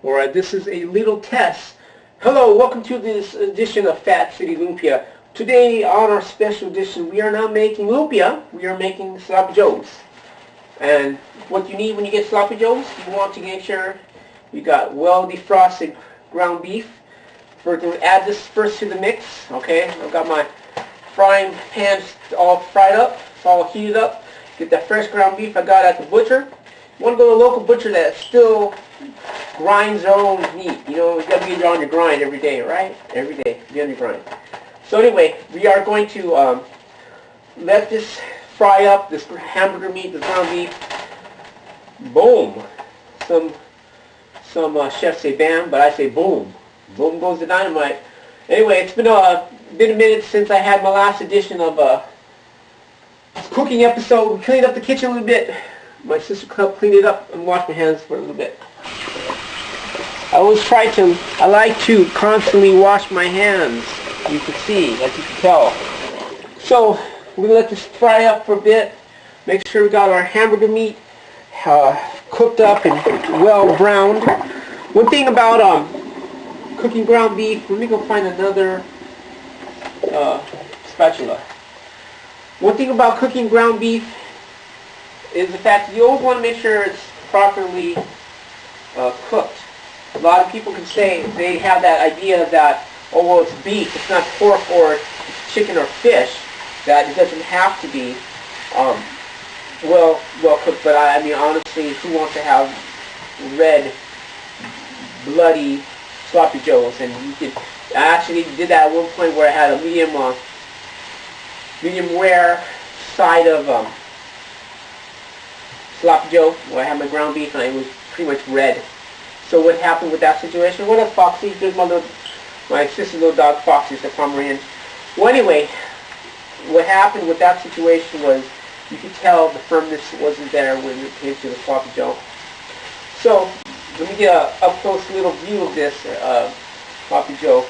Alright, this is a little test. Hello, welcome to this edition of Fat City Lumpia. Today on our special edition, we are not making lumpia, we are making sloppy joes. And what you need when you get sloppy joes, you want to make sure you got well defrosted ground beef. We're going to add this first to the mix, okay? I've got my frying pan all fried up, it's all heated up. Get that fresh ground beef I got at the butcher. You want to go to a local butcher that still grinds their own meat. You know, you got to be on your grind every day, right? Every day, be on your grind. So anyway, we are going to let this fry up, this hamburger meat, the ground beef. Boom. Some chefs say bam, but I say boom. Boom goes the dynamite. Anyway, it's been a minute since I had my last edition of cooking episode. We cleaned up the kitchen a little bit. My sister cleaned it up and washed my hands for a little bit. I like to constantly wash my hands, you can see, as you can tell. So, we're going to let this fry up for a bit. Make sure we got our hamburger meat cooked up and well browned. One thing about cooking ground beef, let me go find another spatula. One thing about cooking ground beef is the fact that you always want to make sure it's properly cooked. A lot of people can say they have that idea that, oh well, it's beef, it's not pork or chicken or fish, that it doesn't have to be well cooked. But I mean, honestly, who wants to have red, bloody sloppy joes? And you could, I actually did that at one point where I had a medium rare side of sloppy joe, where I had my ground beef and it was pretty much red. So what happened with that situation? What up, Foxy? There's my sister's little dog, Foxy, the Pomeranian. Well, anyway, what happened with that situation was you could tell the firmness wasn't there when it came to the sloppy joe. So let me get a up-close little view of this sloppy joe.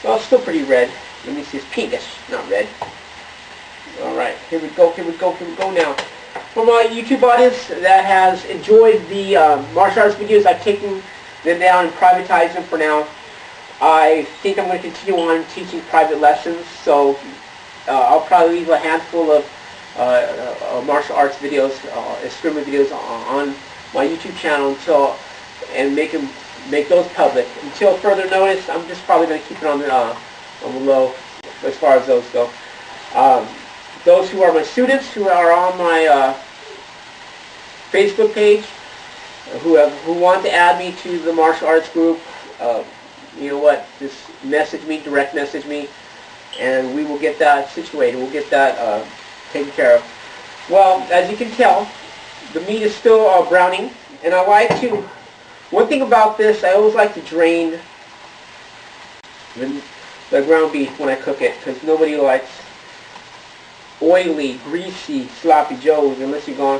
Well, it's still pretty red. Let me see, it's pinkish, not red. Alright, here we go now. For my YouTube audience that has enjoyed the martial arts videos, I've taken them down and privatized them for now. I think I'm going to continue on teaching private lessons, so I'll probably leave a handful of martial arts videos, experiment videos on my YouTube channel and make those public. Until further notice, I'm just probably going to keep it on the low as far as those go. Those who are my students, who are on my Facebook page, who want to add me to the martial arts group, you know what, just message me, direct message me, and we will get that situated. We'll get that taken care of. Well, as you can tell, the meat is still browning, and I like to, one thing about this, I always like to drain the ground beef when I cook it, because nobody likes oily, greasy sloppy joes unless you're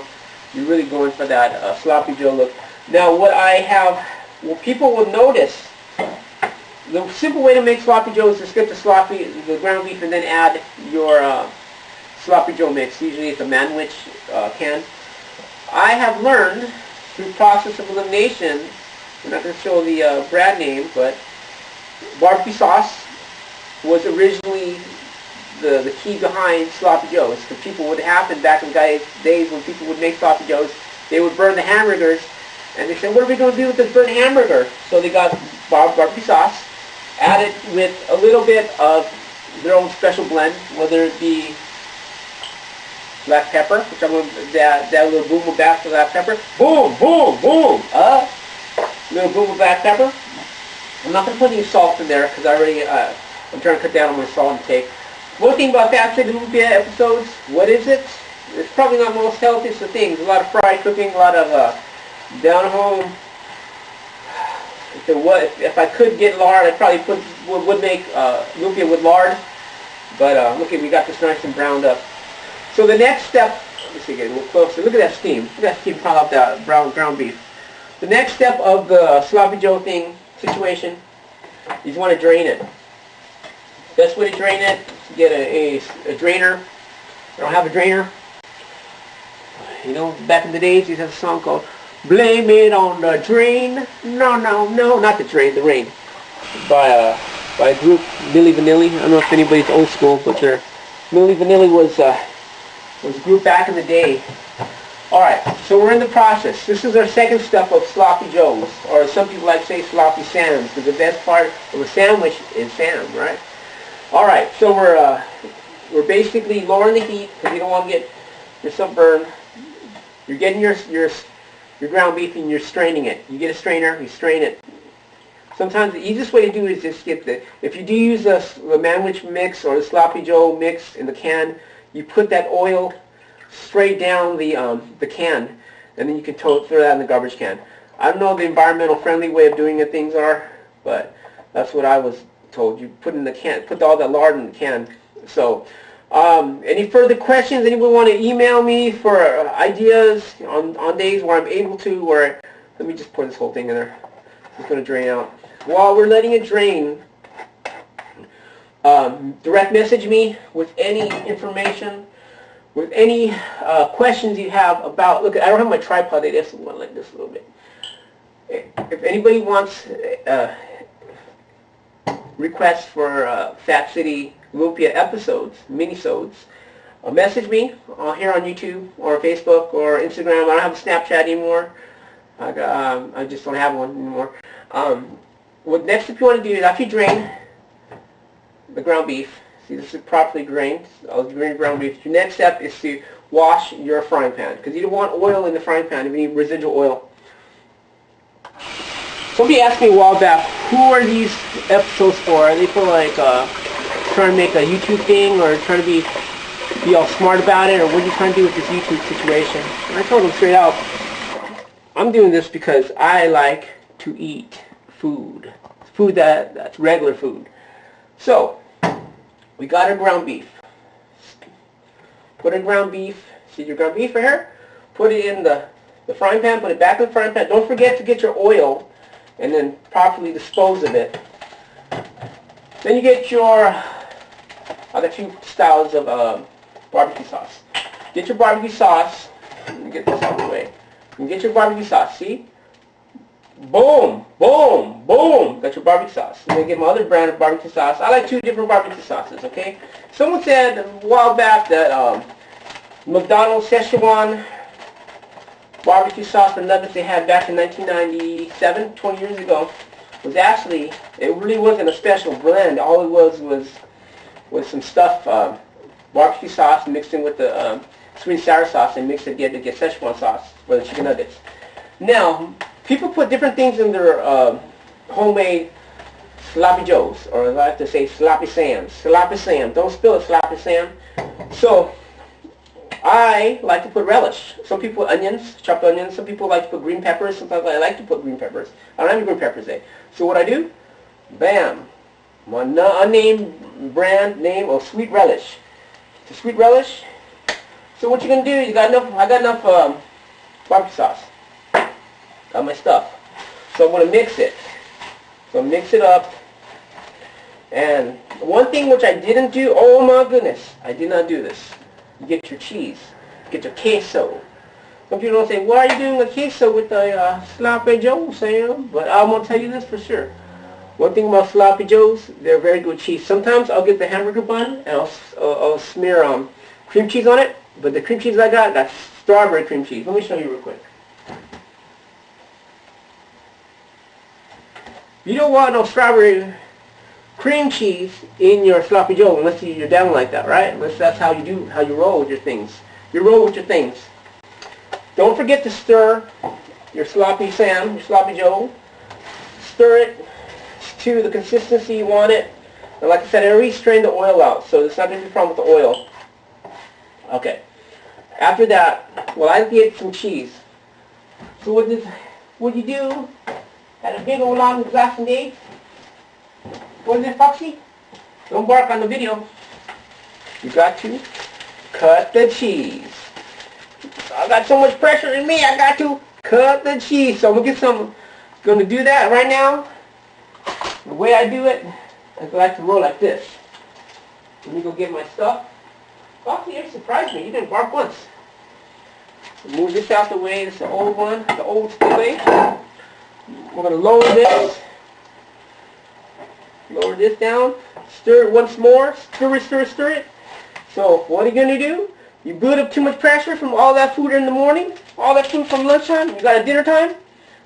really going for that sloppy joe look. Now what people will notice, the simple way to make sloppy joes is skip the ground beef and then add your sloppy joe mix. Usually it's a manwich can. I have learned through process of elimination, I'm not going to show the brand name, but barbecue sauce was originally the key behind sloppy joes. Because people would happen back in the days when people would make sloppy joes, they would burn the hamburgers, and they said, what are we going to do with this burnt hamburger? So they got barbecue sauce, added with a little bit of their own special blend, whether it be black pepper, which I'm going to that little boom of black pepper, boom, boom, boom, little boom of black pepper. I'm not going to put any salt in there because I'm trying to cut down on my salt intake. One thing about Fat City Lumpia episodes, what is it? It's probably not the most healthiest of things. A lot of fried cooking, a lot of down-home. If I could get lard, I probably would make lumpia with lard. But look at, we got this nice and browned up. So the next step, let's see, get a little closer. Look at that steam. Look at that steam coming off that ground beef. The next step of the sloppy joe situation, you just want to drain it. Best way to drain it, get a drainer. I don't have a drainer. You know, back in the days, you had a song called Blame it on the drain. No, no, no, not the drain, the rain. By a group, Milli Vanilli. I don't know if anybody's old school, but Milli Vanilli was a group back in the day. Alright, so we're in the process. This is our second step of Sloppy Joes, or some people like to say Sloppy Sams, because the best part of a sandwich is Sam, right? Alright, so we're basically lowering the heat, because you don't want to get yourself burned. You're getting your ground beef and you're straining it. You get a strainer, you strain it. Sometimes the easiest way to do it is just get if you do use the sandwich mix or the Sloppy Joe mix in the can, you put that oil straight down the can, and then you can throw that in the garbage can. I don't know the environmental friendly way of doing it things are, but that's what I was told. You put in the can, put all that lard in the can. So, any further questions? Anyone want to email me for ideas on days where I'm able to? Or let me just pour this whole thing in there. It's going to drain out. While we're letting it drain, direct message me with any information, with any questions you have about. Look, I don't have my tripod. I just want like this a little bit. If anybody wants requests for Fat City Lumpia episodes, minisodes, message me here on YouTube or Facebook or Instagram. I don't have a Snapchat anymore. I just don't have one anymore. What next step you want to do is after you drain the ground beef, see this is properly drained, ground beef. Your next step is to wash your frying pan, because you don't want oil in the frying pan, any residual oil. Somebody asked me a while back, who are these episodes for? Are they for like trying to make a YouTube thing, or trying to be all smart about it, or what are you trying to do with this YouTube situation? And I told them straight out, I'm doing this because I like to eat food. Food that's regular food. So, we got our ground beef. Put in ground beef. See your ground beef right here? Put it in the frying pan. Put it back in the frying pan. Don't forget to get your oil and then properly dispose of it. Then you get your, I got two styles of barbecue sauce. Get your barbecue sauce. Let me get this out of the way. You get your barbecue sauce, see? Boom, boom, boom. Got your barbecue sauce. I'm going to get my other brand of barbecue sauce. I like two different barbecue sauces, okay? Someone said a while back that McDonald's Szechuan barbecue sauce for nuggets they had back in 1997, 20 years ago, was actually, it really wasn't a special blend. All it was some stuff, barbecue sauce mixed in with the sweet and sour sauce, and mixed it to get Szechuan sauce for the chicken nuggets. Now, people put different things in their homemade Sloppy Joes, or I like to say Sloppy Sams. Sloppy Sam. Don't spill it, Sloppy Sam. So, I like to put relish. Some people put onions, chopped onions. Some people like to put green peppers. Sometimes I like to put green peppers. I don't have any green peppers there. So what I do, bam, my unnamed brand name of sweet relish. The sweet relish. So what you're gonna do? You got enough. I got enough barbecue sauce. Got my stuff. So I'm gonna mix it. So mix it up. And one thing which I didn't do. Oh my goodness, I did not do this. You get your cheese. You get your queso. Some people don't say, why are you doing a queso with the Sloppy Joe, Sam? But I'm going to tell you this for sure. One thing about Sloppy Joes, they're very good cheese. Sometimes I'll get the hamburger bun and I'll smear cream cheese on it. But the cream cheese I got strawberry cream cheese. Let me show you real quick. You don't want no strawberry cream cheese in your Sloppy Joe unless you're down like that, right? Unless that's how you roll with your things. You roll with your things. Don't forget to stir your Sloppy Sam, your Sloppy Joe. Stir it to the consistency you want it. And like I said, I already strained the oil out, so there's not going to be a problem with the oil. Okay. After that, well, I get some cheese. So what you do, had a big old long glass and egg. What is it, Foxy? Don't bark on the video. You got to cut the cheese. I got so much pressure in me, I got to cut the cheese. So I'm going to do that right now. The way I do it, I like to roll like this. Let me go get my stuff. Foxy, you surprised me. You didn't bark once. Move this out the way. This is the old one, the old school way. We're going to lower this. Lower this down. Stir it once more. Stir it, stir it, stir it. So what are you going to do? You build up too much pressure from all that food in the morning, all that food from lunchtime, you got a dinner time.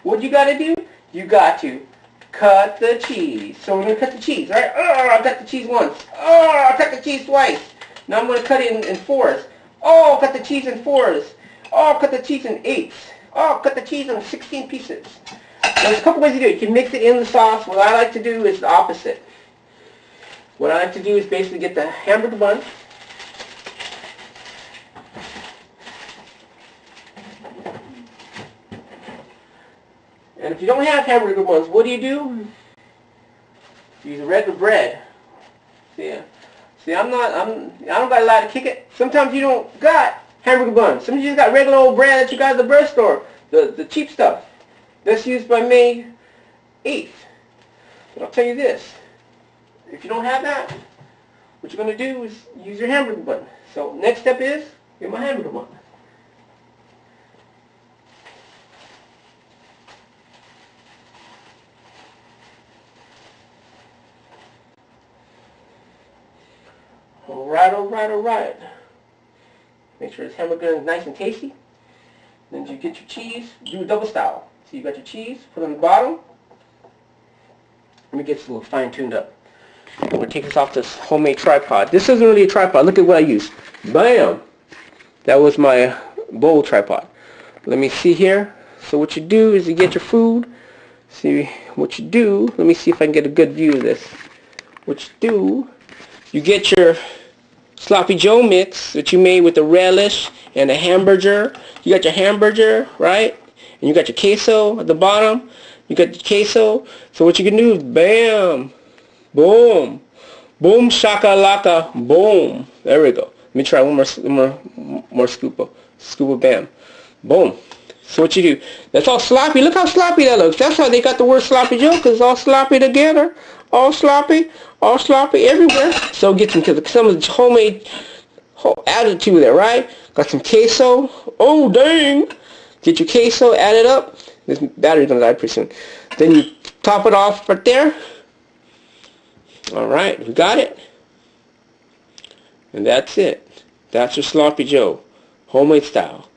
What you got to do? You got to cut the cheese. So we're going to cut the cheese, right? Oh, I cut the cheese once. Oh, I cut the cheese twice. Now I'm going to cut it in fours. Oh, cut the cheese in fours. Oh, cut the cheese in eighths. Oh, cut the cheese in 16 pieces. There's a couple ways to do it. You can mix it in the sauce. What I like to do is the opposite. What I like to do is basically get the hamburger bun. And if you don't have hamburger buns, what do? Use regular bread. See, I don't got a lot to kick it. Sometimes you don't got hamburger buns. Sometimes you just got regular old bread that you got at the bread store, the cheap stuff. That's used by May 8th. But I'll tell you this: if you don't have that, what you're going to do is use your hamburger bun. So next step is get my hamburger bun. Alright, alright, alright. Make sure this hamburger is nice and tasty. Then you get your cheese, do a double style. So you got your cheese, put it on the bottom. Let me get this a little fine tuned up. I'm going to take this off this homemade tripod. This isn't really a tripod. Look at what I used. Bam! That was my bowl tripod. Let me see here. So what you do is you get your food. See what you do. Let me see if I can get a good view of this. What you do, you get your sloppy joe mix that you made with the relish and the hamburger. You got your hamburger, right? And you got your queso at the bottom. You got the queso. So what you can do is bam, boom, boom, shakalaka, boom. There we go. Let me try one more scoop of bam, boom. So what you do? That's all sloppy. Look how sloppy that looks. That's how they got the word sloppy joe, because it's all sloppy together. All sloppy everywhere. So get some of the homemade attitude there, right? Got some queso. Oh, dang. Get your queso, add it up. This battery's going to die pretty soon. Then you top it off right there. All right, we got it. And that's it. That's your sloppy joe, homemade style.